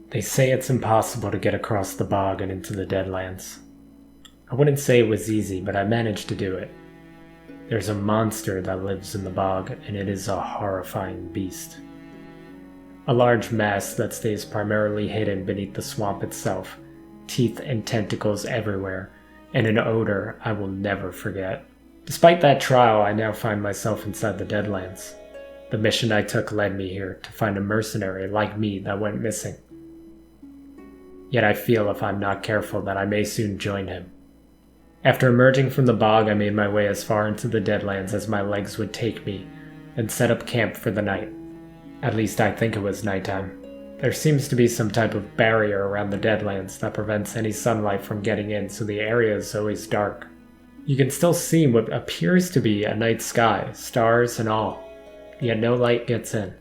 They say it's impossible to get across the bog and into the Deadlands. I wouldn't say it was easy, but I managed to do it. There's a monster that lives in the bog, and it is a horrifying beast. A large mass that stays primarily hidden beneath the swamp itself, teeth and tentacles everywhere, and an odor I will never forget. Despite that trial, I now find myself inside the Deadlands. The mission I took led me here to find a mercenary like me that went missing. Yet I feel if I'm not careful that I may soon join him. After emerging from the bog, I made my way as far into the Deadlands as my legs would take me, and set up camp for the night. At least I think it was nighttime. There seems to be some type of barrier around the Deadlands that prevents any sunlight from getting in, so the area is always dark. You can still see what appears to be a night sky, stars and all, yet no light gets in.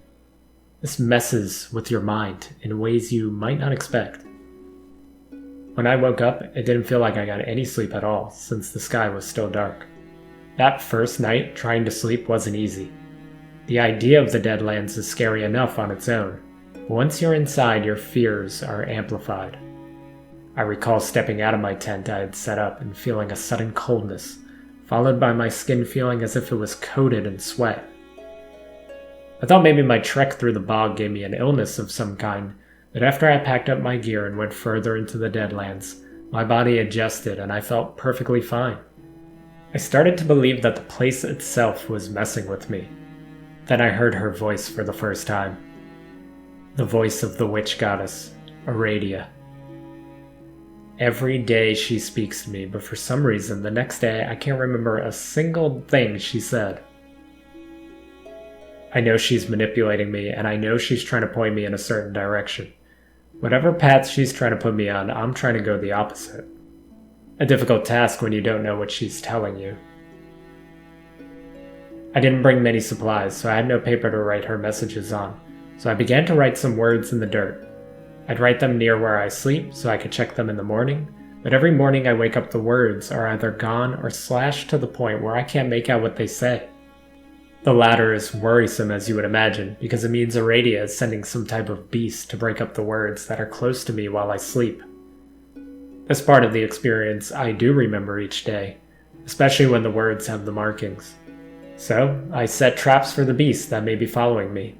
This messes with your mind in ways you might not expect. When I woke up, it didn't feel like I got any sleep at all, since the sky was still dark. That first night, trying to sleep wasn't easy. The idea of the Deadlands is scary enough on its own, but once you're inside, your fears are amplified. I recall stepping out of my tent I had set up and feeling a sudden coldness, followed by my skin feeling as if it was coated in sweat. I thought maybe my trek through the bog gave me an illness of some kind, but after I packed up my gear and went further into the Deadlands, my body adjusted and I felt perfectly fine. I started to believe that the place itself was messing with me. Then I heard her voice for the first time. The voice of the witch goddess, Aradia. Every day she speaks to me, but for some reason the next day I can't remember a single thing she said. I know she's manipulating me, and I know she's trying to point me in a certain direction. Whatever path she's trying to put me on, I'm trying to go the opposite. A difficult task when you don't know what she's telling you. I didn't bring many supplies, so I had no paper to write her messages on, so I began to write some words in the dirt. I'd write them near where I sleep so I could check them in the morning, but every morning I wake up the words are either gone or slashed to the point where I can't make out what they say. The latter is worrisome, as you would imagine, because it means Aradia is sending some type of beast to break up the words that are close to me while I sleep. This part of the experience I do remember each day, especially when the words have the markings. So, I set traps for the beast that may be following me.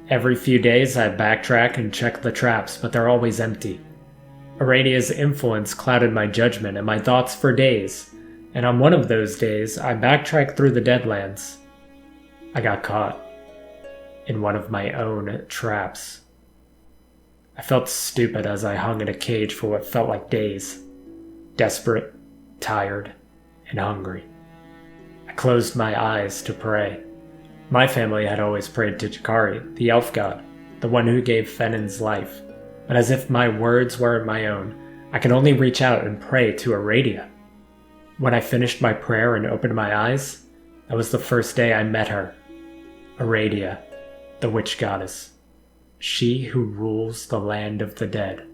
Every few days I backtrack and check the traps, but they're always empty. Aradia's influence clouded my judgment and my thoughts for days, and on one of those days I backtracked through the Deadlands. I got caught in one of my own traps. I felt stupid as I hung in a cage for what felt like days. Desperate, tired, and hungry. I closed my eyes to pray. My family had always prayed to Jeck, the elf god, the one who gave Fennen's life. But as if my words weren't my own, I could only reach out and pray to Aradia. When I finished my prayer and opened my eyes, that was the first day I met her. Aradia, the witch goddess. She who rules the land of the dead.